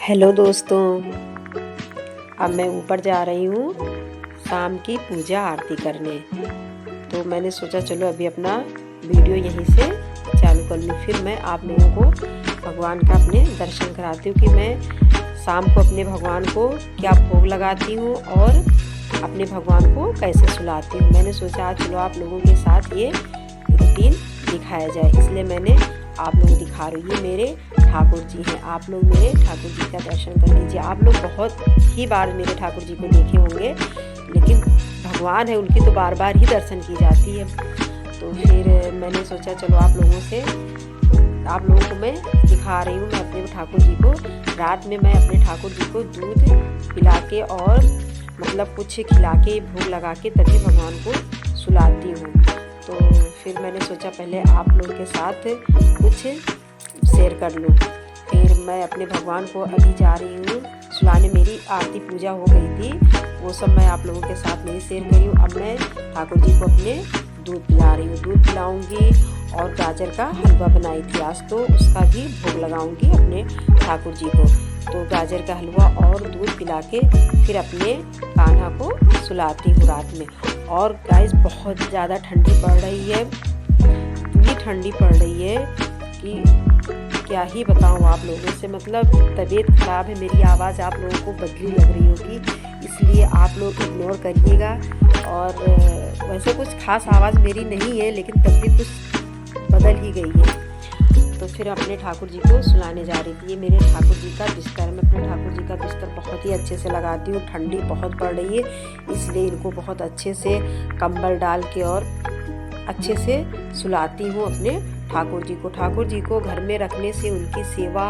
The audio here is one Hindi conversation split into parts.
हेलो दोस्तों, अब मैं ऊपर जा रही हूँ शाम की पूजा आरती करने। तो मैंने सोचा चलो अभी अपना वीडियो यहीं से चालू कर लूँ। फिर मैं आप लोगों को भगवान का अपने दर्शन कराती हूँ कि मैं शाम को अपने भगवान को क्या भोग लगाती हूँ और अपने भगवान को कैसे सुलाती हूँ। मैंने सोचा आज चलो आप लोगों के साथ ये रूटीन दिखाया जाए, इसलिए मैंने आप लोगों को दिखा रही हूँ। ये मेरे ठाकुर जी हैं, आप लोग मेरे ठाकुर जी का दर्शन कर लीजिए। आप लोग बहुत ही बार मेरे ठाकुर जी को देखे होंगे, लेकिन भगवान है उनकी तो बार बार ही दर्शन की जाती है। तो फिर मैंने सोचा चलो आप लोगों को मैं दिखा रही हूँ। मैं अपने ठाकुर जी को रात में मैं अपने ठाकुर जी को दूध पिला के और मतलब कुछ खिला के भोग लगा के तभी भगवान को सुलाती हूँ। तो फिर मैंने सोचा पहले आप लोगों के साथ कुछ शेयर कर लूँ। फिर मैं अपने भगवान को अभी जा रही हूँ सुलाने। मेरी आरती पूजा हो गई थी, वो सब मैं आप लोगों के साथ नहीं शेयर करी हूँ। अब मैं ठाकुर जी को अपने दूध पिला रही हूँ। दूध पिलाऊंगी और गाजर का हलवा बनाई थी आज, तो उसका भी भोग लगाऊंगी अपने ठाकुर जी को। तो गाजर का हलवा और दूध पिला के फिर अपने कान्हा को सुलाती हूँ रात में। और गाइस बहुत ज़्यादा ठंडी पड़ रही है, इतनी ठंडी पड़ रही है कि क्या ही बताऊँ आप लोगों से। मतलब तबीयत ख़राब है, मेरी आवाज़ आप लोगों को बदली लग रही होगी, इसलिए आप लोग इग्नोर करिएगा। और वैसे कुछ खास आवाज़ मेरी नहीं है, लेकिन तब भी कुछ बदल ही गई है। तो फिर अपने ठाकुर जी को सुलाने जा रही थी। ये मेरे ठाकुर जी का बिस्तर, मैं अपने ठाकुर जी का बिस्तर बहुत ही अच्छे से लगाती हूँ। ठंडी बहुत पड़ रही है, इसलिए इनको बहुत अच्छे से कंबल डाल के और अच्छे से सुलाती हूँ अपने ठाकुर जी को। ठाकुर जी को घर में रखने से उनकी सेवा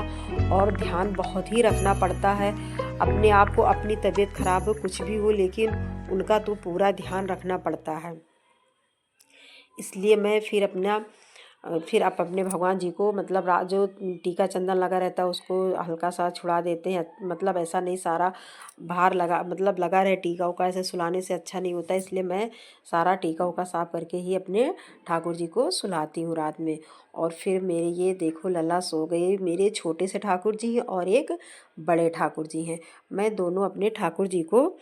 और ध्यान बहुत ही रखना पड़ता है। अपने आप को, अपनी तबीयत खराब हो कुछ भी हो, लेकिन उनका तो पूरा ध्यान रखना पड़ता है। इसलिए मैं फिर आप अपने भगवान जी को मतलब जो टीका चंदन लगा रहता है उसको हल्का सा छुड़ा देते हैं। मतलब ऐसा नहीं सारा बाहर लगा रहे टीका उका, ऐसे सुलाने से अच्छा नहीं होता। इसलिए मैं सारा टीका उका साफ करके ही अपने ठाकुर जी को सुलाती हूँ रात में। और फिर मेरे ये देखो लल्ला सो गए। मेरे छोटे से ठाकुर जी हैं और एक बड़े ठाकुर जी हैं। मैं दोनों अपने ठाकुर जी को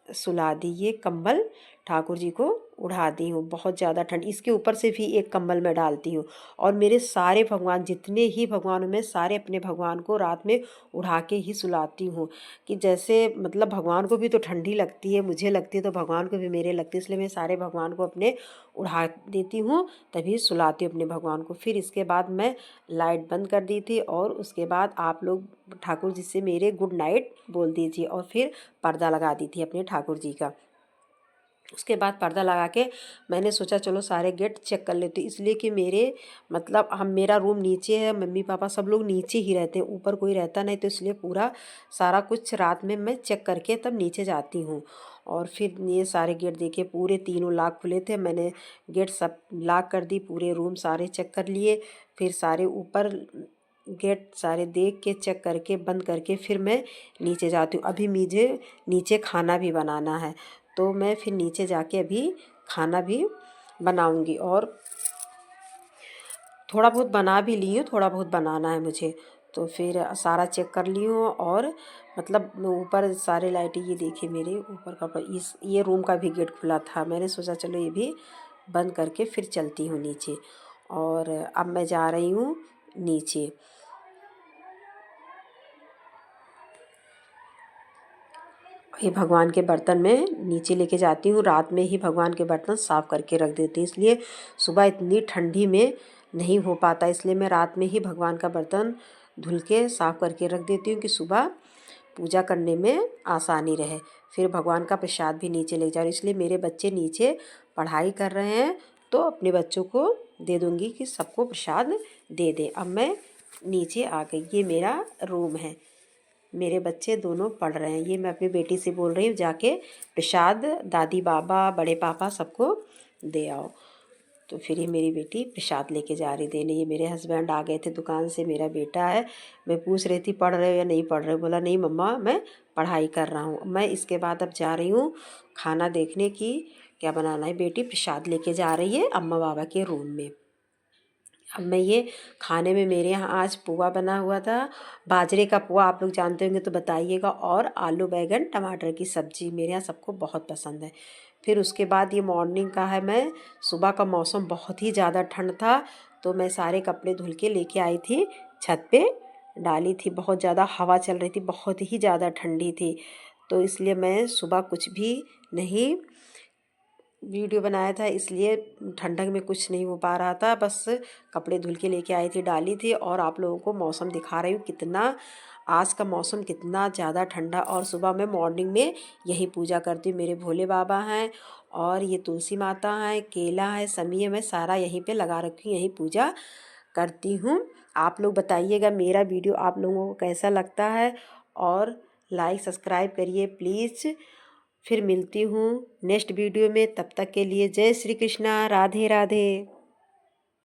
सुला दी। ये कंबल ठाकुर जी को उड़ा दी हूँ। बहुत ज़्यादा ठंड, इसके ऊपर से भी एक कंबल मैं डालती हूँ। और मेरे सारे भगवान, जितने ही भगवान में सारे अपने भगवान को रात में उड़ा के ही सुलाती हूँ। कि जैसे मतलब भगवान को भी तो ठंडी लगती है, मुझे लगती है तो भगवान को भी मेरे लगती है, इसलिए मैं सारे भगवान को अपने उड़ा देती हूँ तभी सुलाती हूँ अपने भगवान को। फिर इसके बाद मैं लाइट बंद कर दी थी और उसके बाद आप लोग ठाकुर जी से मेरे गुड नाइट बोल दीजिए। और फिर पर्दा लगा दी थी अपने ठाकुर जी का। उसके बाद पर्दा लगा के मैंने सोचा चलो सारे गेट चेक कर लेती, इसलिए कि मेरा रूम नीचे है, मम्मी पापा सब लोग नीचे ही रहते हैं, ऊपर कोई रहता नहीं। तो इसलिए पूरा सारा कुछ रात में मैं चेक करके तब नीचे जाती हूँ। और फिर ये सारे गेट देखे, पूरे तीनों लॉक खुले थे। मैंने गेट सब लॉक कर दी, पूरे रूम सारे चेक कर लिए। फिर सारे ऊपर गेट सारे देख के चेक करके बंद करके फिर मैं नीचे जाती हूँ। अभी मुझे नीचे खाना भी बनाना है, तो मैं फिर नीचे जाके अभी खाना भी बनाऊंगी। और थोड़ा बहुत बना भी ली हूँ, थोड़ा बहुत बनाना है मुझे। तो फिर सारा चेक कर ली हूँ। और मतलब ऊपर सारे लाइटें ये देखिए, मेरे ऊपर का ये रूम का भी गेट खुला था। मैंने सोचा चलो ये भी बंद करके फिर चलती हूँ नीचे। और अब मैं जा रही हूँ नीचे। ये भगवान के बर्तन में नीचे लेके जाती हूँ। रात में ही भगवान के बर्तन साफ़ करके रख देती हूँ, इसलिए सुबह इतनी ठंडी में नहीं हो पाता। इसलिए मैं रात में ही भगवान का बर्तन धुल के साफ़ करके रख देती हूँ कि सुबह पूजा करने में आसानी रहे। फिर भगवान का प्रसाद भी नीचे ले जा रही हूँ, इसलिए मेरे बच्चे नीचे पढ़ाई कर रहे हैं, तो अपने बच्चों को दे दूँगी कि सबको प्रसाद दे दें। अब मैं नीचे आ गई, ये मेरा रूम है, मेरे बच्चे दोनों पढ़ रहे हैं। ये मैं अपनी बेटी से बोल रही हूँ जाके प्रसाद दादी बाबा बड़े पापा सबको दे आओ। तो फिर ये मेरी बेटी प्रसाद लेके जा रही देने। ये मेरे हस्बैंड आ गए थे दुकान से, मेरा बेटा है। मैं पूछ रही थी पढ़ रहे हो या नहीं पढ़ रहे हो, बोला नहीं मम्मा मैं पढ़ाई कर रहा हूँ। मैं इसके बाद अब जा रही हूँ खाना देखने की क्या बनाना है। बेटी प्रसाद लेके जा रही है अम्मा बाबा के रूम में। अब मैं ये खाने में मेरे यहाँ आज पोहा बना हुआ था, बाजरे का पोहा, आप लोग जानते होंगे तो बताइएगा, और आलू बैंगन टमाटर की सब्ज़ी मेरे यहाँ सबको बहुत पसंद है। फिर उसके बाद ये मॉर्निंग का है, मैं सुबह का मौसम बहुत ही ज़्यादा ठंड था, तो मैं सारे कपड़े धुल के लेके आई थी, छत पे डाली थी। बहुत ज़्यादा हवा चल रही थी, बहुत ही ज़्यादा ठंडी थी, तो इसलिए मैं सुबह कुछ भी नहीं वीडियो बनाया था, इसलिए ठंडक में कुछ नहीं हो पा रहा था। बस कपड़े धुल के लेके आई थी, डाली थी, और आप लोगों को मौसम दिखा रही हूँ कितना आज का मौसम कितना ज़्यादा ठंडा। और सुबह मैं मॉर्निंग में यही पूजा करती हूँ। मेरे भोले बाबा हैं और ये तुलसी माता हैं, केला है, समी है, मैं सारा यहीं पे लगा रखी हूँ, यही पूजा करती हूँ। आप लोग बताइएगा मेरा वीडियो आप लोगों को कैसा लगता है, और लाइक सब्सक्राइब करिए प्लीज़। फिर मिलती हूँ नेक्स्ट वीडियो में, तब तक के लिए जय श्री कृष्णा, राधे राधे।